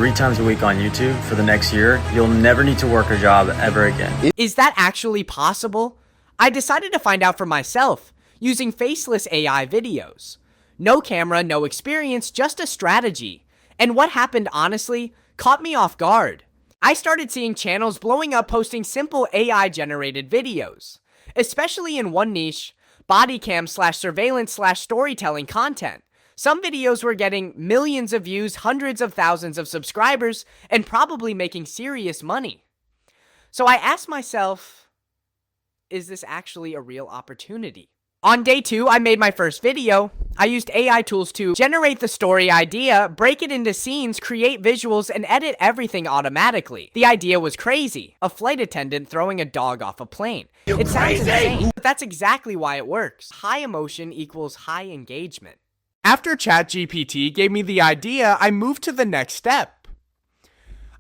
3 times a week on YouTube for the next year, you'll never need to work a job ever again. Is that actually possible? I decided to find out for myself using Faceless AI videos. No camera, no experience, just a strategy. And what happened honestly caught me off guard. I started seeing channels blowing up posting simple AI generated videos, especially in one niche, body cam / surveillance / storytelling content. Some videos were getting millions of views, hundreds of thousands of subscribers, and probably making serious money. So I asked myself, is this actually a real opportunity? On day 2, I made my first video. I used AI tools to generate the story idea, break it into scenes, create visuals, and edit everything automatically. The idea was crazy. A flight attendant throwing a dog off a plane. It sounds insane, but that's exactly why it works. High emotion equals high engagement. After ChatGPT gave me the idea, I moved to the next step.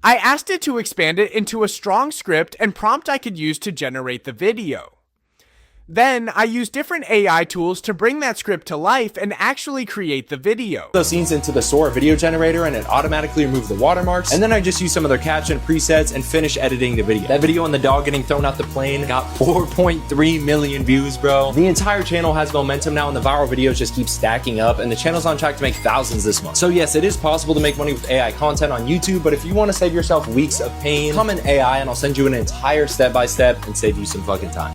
I asked it to expand it into a strong script and prompt I could use to generate the video. Then, I used different AI tools to bring that script to life and actually create the video. Those scenes into the Sora video generator and it automatically removed the watermarks. And then I just used some of their caption presets and finished editing the video. That video on the dog getting thrown out the plane got 4.3 million views, bro. The entire channel has momentum now and the viral videos just keep stacking up and the channel's on track to make thousands this month. So yes, it is possible to make money with AI content on YouTube, but if you want to save yourself weeks of pain, come in AI and I'll send you an entire step-by-step and save you some fucking time.